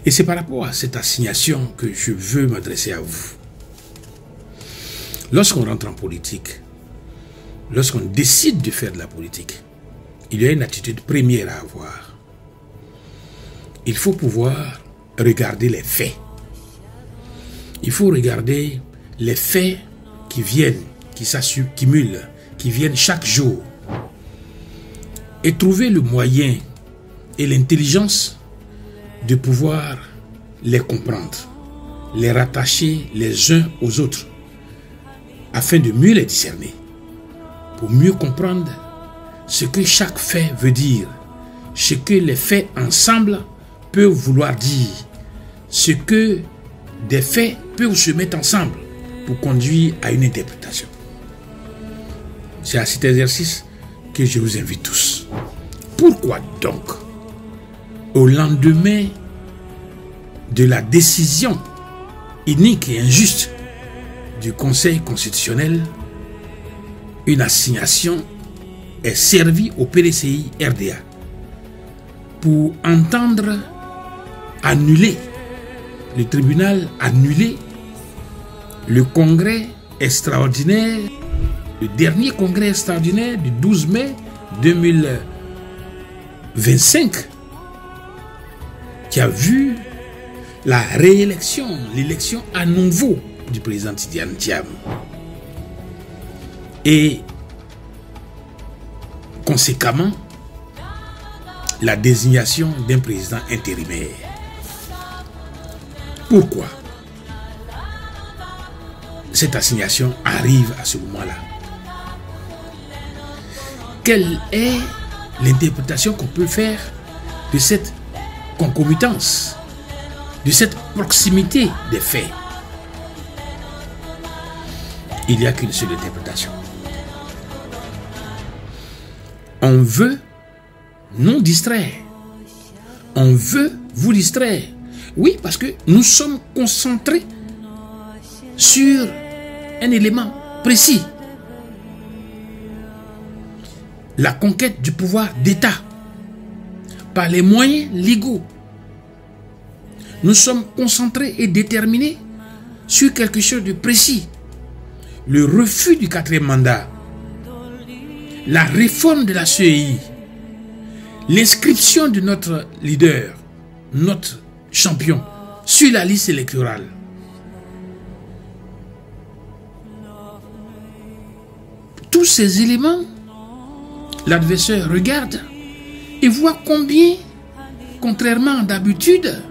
Et c'est par rapport à cette assignation que je veux m'adresser à vous. Lorsqu'on rentre en politique, lorsqu'on décide de faire de la politique, il y a une attitude première à avoir. Il faut pouvoir regarder les faits. Il faut regarder les faits qui viennent, qui s'accumulent, qui viennent chaque jour. Et trouver le moyen et l'intelligence de pouvoir les comprendre, les rattacher les uns aux autres, afin de mieux les discerner, pour mieux comprendre ce que chaque fait veut dire, ce que les faits ensemble peuvent vouloir dire, ce que des faits peuvent se mettre ensemble pour conduire à une interprétation. C'est à cet exercice que je vous invite tous. Pourquoi donc, au lendemain de la décision inique et injuste du Conseil constitutionnel, une assignation est servie au PDCI RDA pour entendre annuler, le tribunal annuler le congrès extraordinaire, le dernier congrès extraordinaire du 12 mai 2025 qui a vu la réélection, l'élection à nouveau du président Tidiane Thiam. Et conséquemment, la désignation d'un président intérimaire. Pourquoi cette assignation arrive à ce moment-là? Quelle est l'interprétation qu'on peut faire de cette concomitance, de cette proximité des faits? Il n'y a qu'une seule interprétation. On veut nous distraire. On veut vous distraire. Oui, parce que nous sommes concentrés sur un élément précis. La conquête du pouvoir d'État par les moyens légaux. Nous sommes concentrés et déterminés sur quelque chose de précis. Le refus du 4e mandat, la réforme de la CEI, l'inscription de notre leader, notre champion, sur la liste électorale. Tous ces éléments, l'adversaire regarde et voit combien, contrairement d'habitude,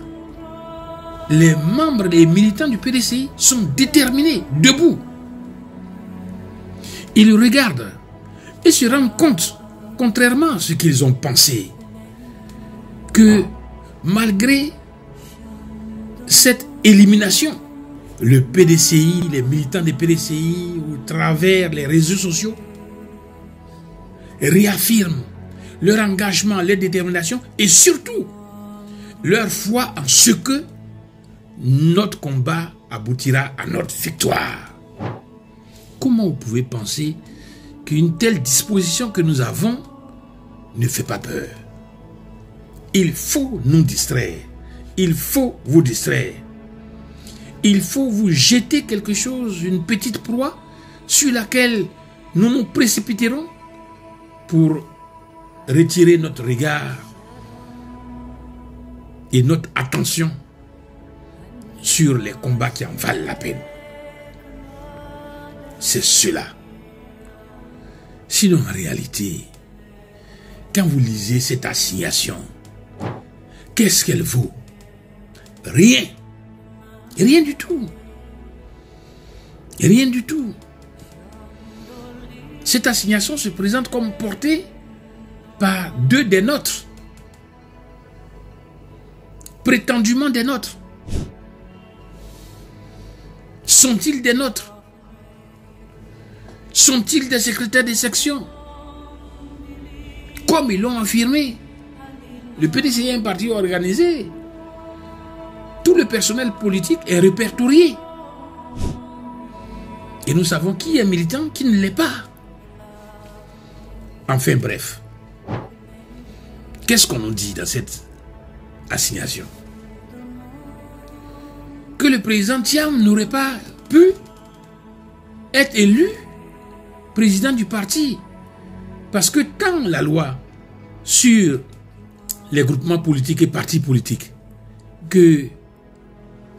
les membres et militants du PDCI sont déterminés, debout. Ils regardent et se rendent compte, contrairement à ce qu'ils ont pensé, que malgré cette élimination, le PDCI, les militants des PDCI, au travers les réseaux sociaux, réaffirment leur engagement, leur détermination et surtout leur foi en ce que notre combat aboutira à notre victoire. Comment vous pouvez penser qu'une telle disposition que nous avons ne fait pas peur? Il faut nous distraire. Il faut vous distraire. Il faut vous jeter quelque chose, une petite proie sur laquelle nous nous précipiterons pour retirer notre regard et notre attention sur les combats qui en valent la peine. C'est cela. Sinon, en réalité, quand vous lisez cette assignation, qu'est-ce qu'elle vaut? Rien. Rien du tout. Rien du tout. Cette assignation se présente comme portée par deux des nôtres. Prétendument des nôtres. Sont-ils des nôtres? Sont-ils des secrétaires de section? Comme ils l'ont affirmé, le PDCI est un parti organisé. Tout le personnel politique est répertorié. Et nous savons qui est militant, qui ne l'est pas. Enfin bref. Qu'est-ce qu'on nous dit dans cette assignation? le président Thiam n'aurait pas pu être élu président du parti. Parce que quand la loi sur les groupements politiques et partis politiques, que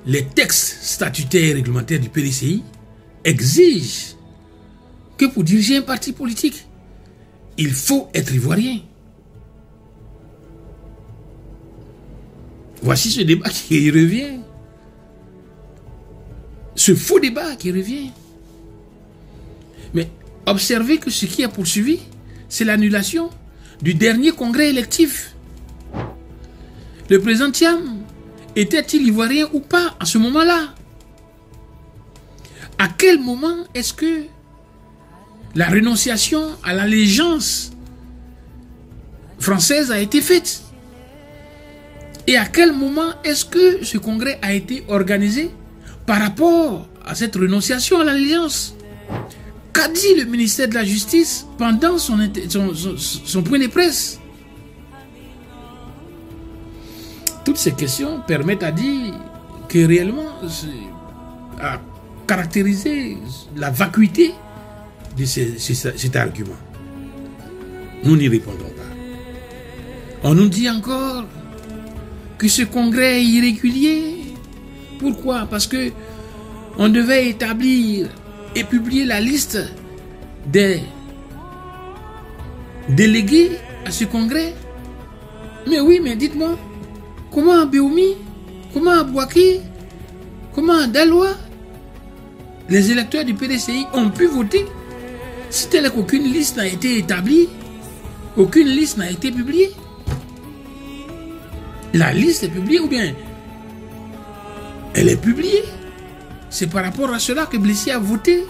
les textes statutaires et réglementaires du PDCI exigent que pour diriger un parti politique, il faut être ivoirien. Voici ce débat qui revient. Ce faux débat qui revient. Mais observez que ce qui a poursuivi, c'est l'annulation du dernier congrès électif. Le président Thiam était-il ivoirien ou pas à ce moment-là? À quel moment est-ce que la renonciation à l'allégeance française a été faite? Et à quel moment est-ce que ce congrès a été organisé par rapport à cette renonciation à l'allégeance? Qu'a dit le ministère de la Justice pendant son point de presse? Toutes ces questions permettent à dire que réellement, à caractériser la vacuité de cet argument. Nous n'y répondrons pas. On nous dit encore que ce congrès est irrégulier. Pourquoi? Parce que on devait établir et publier la liste des délégués à ce congrès. Mais oui, mais dites-moi, comment à Béoumi, comment à Bouaki, comment à Daloa, les électeurs du PDCI ont pu voter si tel est qu'aucune liste n'a été établie, aucune liste n'a été publiée? La liste est publiée ou bien elle est publiée? C'est par rapport à cela que Blessi a voté,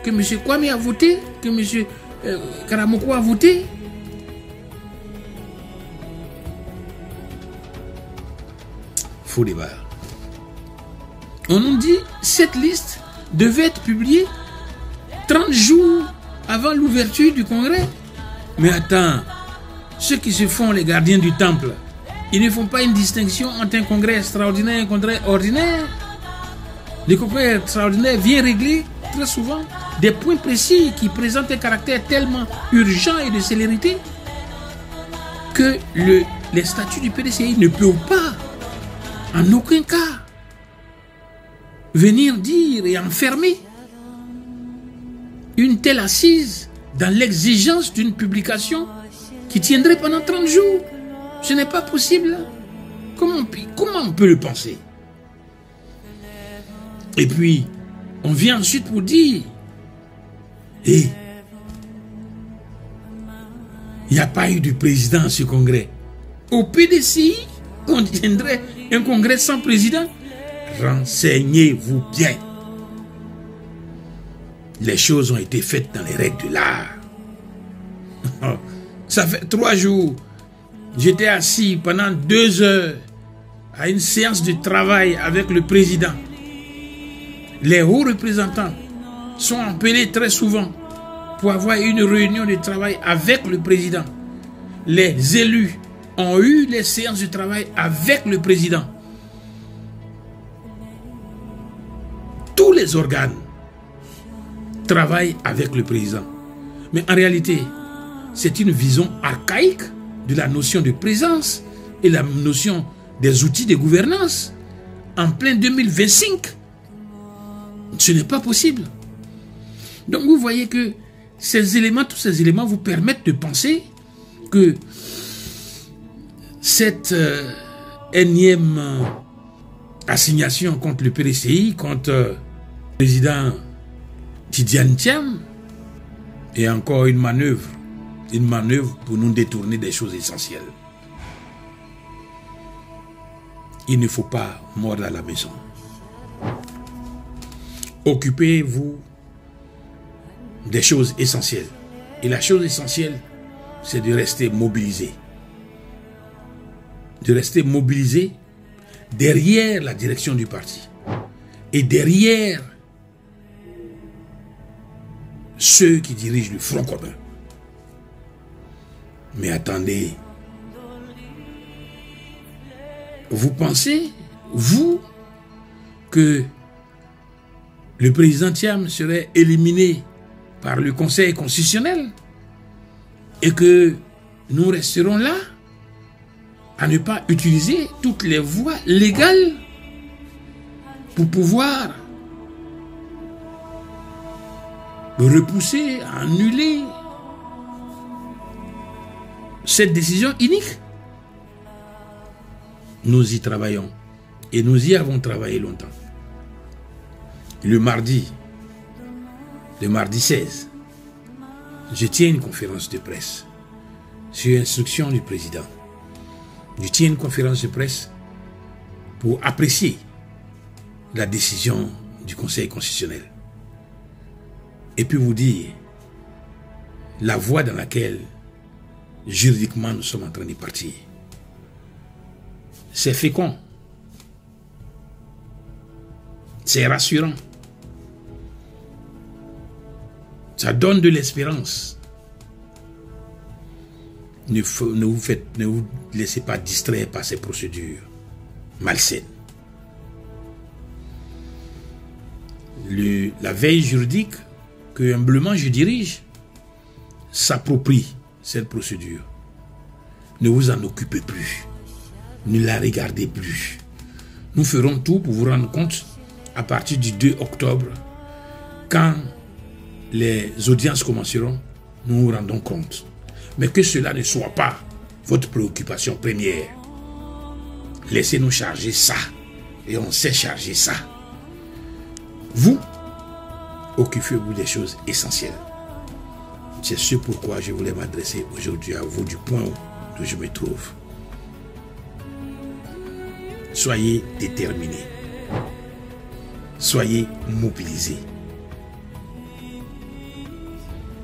que M. Kwame a voté, que M. Karamoko a voté. Faux débat. On nous dit que cette liste devait être publiée 30 jours avant l'ouverture du congrès. Mais attends, ceux qui se font les gardiens du temple, ils ne font pas une distinction entre un congrès extraordinaire et un congrès ordinaire. Le congrès extraordinaire vient régler très souvent des points précis qui présentent un caractère tellement urgent et de célérité que les statuts du PDCI ne peuvent pas, en aucun cas, venir dire et enfermer une telle assise dans l'exigence d'une publication qui tiendrait pendant 30 jours. Ce n'est pas possible. Comment on peut le penser? Et puis, on vient ensuite pour dire, il n'y a pas eu de président à ce congrès. Au PDCI, on tiendrait un congrès sans président. Renseignez-vous bien. Les choses ont été faites dans les règles de l'art. Ça fait 3 jours. J'étais assis pendant 2 heures à une séance de travail avec le président. Les hauts représentants sont appelés très souvent pour avoir une réunion de travail avec le président. Les élus ont eu les séances de travail avec le président. Tous les organes travaillent avec le président. Mais en réalité, c'est une vision archaïque de la notion de présence et la notion des outils de gouvernance en plein 2025. Ce n'est pas possible. Donc vous voyez que ces éléments, tous ces éléments vous permettent de penser que cette énième assignation contre le PDCI, contre le président Tidiane Thiam, est encore une manœuvre pour nous détourner des choses essentielles. Il ne faut pas mordre à la maison. Occupez-vous des choses essentielles. Et la chose essentielle, c'est de rester mobilisé. De rester mobilisé derrière la direction du parti. Et derrière ceux qui dirigent le Front commun. Mais attendez. Vous pensez, vous, que le président Thiam serait éliminé par le Conseil constitutionnel et que nous resterons là à ne pas utiliser toutes les voies légales pour pouvoir repousser, annuler cette décision inique. Nous y travaillons et nous y avons travaillé longtemps. Le mardi 16, je tiens une conférence de presse sur instruction du président. Je tiens une conférence de presse pour apprécier la décision du Conseil constitutionnel. Et puis vous dire la voie dans laquelle juridiquement nous sommes en train de partir. C'est fécond. C'est rassurant. Ça donne de l'espérance. Ne vous laissez pas distraire par ces procédures malsaines. La veille juridique que humblement je dirige s'approprie cette procédure. Ne vous en occupez plus. Ne la regardez plus. Nous ferons tout pour vous rendre compte à partir du 2 octobre, quand les audiences commenceront, nous nous rendons compte. Mais que cela ne soit pas votre préoccupation première. Laissez-nous charger ça. Et on sait charger ça. Vous, occupez-vous des choses essentielles. C'est ce pourquoi je voulais m'adresser aujourd'hui à vous du point où je me trouve. Soyez déterminés. Soyez mobilisés.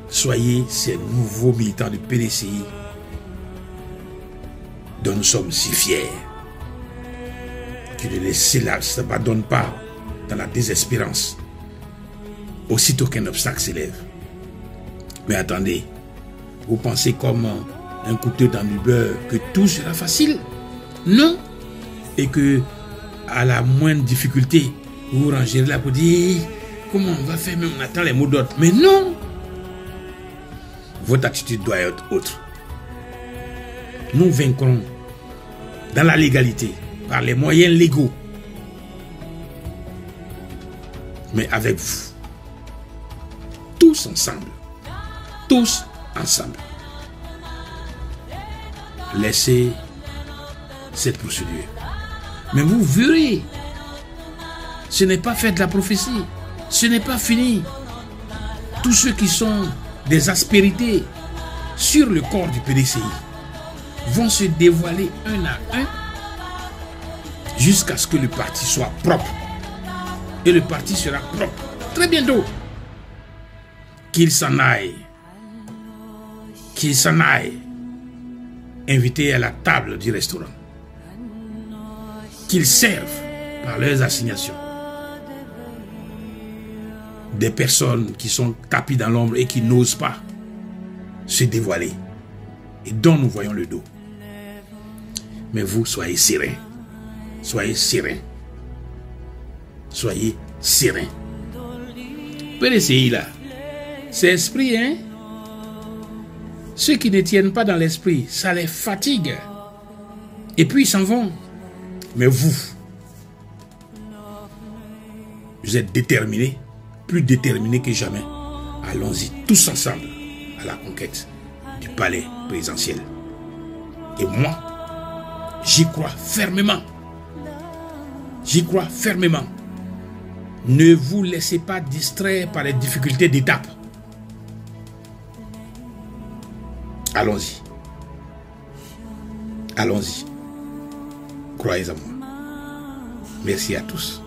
Soyez ces nouveaux militants du PDCI dont nous sommes si fiers. Qui ne s'abandonnent pas dans la désespérance aussitôt qu'un obstacle s'élève. Mais attendez, vous pensez comme un couteau dans du beurre que tout sera facile? Non. Et que à la moindre difficulté, vous vous rangerez là pour dire comment on va faire, mais on attend les mots d'ordre. Mais non. Votre attitude doit être autre. Nous vaincrons dans la légalité, par les moyens légaux. Mais avec vous. Tous ensemble. Tous ensemble. Laissez cette procédure. Mais vous verrez, ce n'est pas fait de la prophétie. Ce n'est pas fini. Tous ceux qui sont des aspérités sur le corps du PDCI vont se dévoiler un à un jusqu'à ce que le parti soit propre. Et le parti sera propre très bientôt. Qu'il s'en aille. Qu'il s'en aille. Invité à la table du restaurant. Qu'ils servent par leurs assignations des personnes qui sont tapies dans l'ombre et qui n'osent pas se dévoiler et dont nous voyons le dos. Mais vous, soyez sereins. Soyez sereins. Soyez sereins. PDCI là, c'est esprit, hein? Ceux qui ne tiennent pas dans l'esprit, ça les fatigue. Et puis ils s'en vont. Mais vous êtes déterminés, plus déterminés que jamais. Allons-y tous ensemble à la conquête du palais présidentiel. Et moi, j'y crois fermement. J'y crois fermement. Ne vous laissez pas distraire par les difficultés d'étape. Allons-y. Allons-y. Croyez en moi. Merci à tous.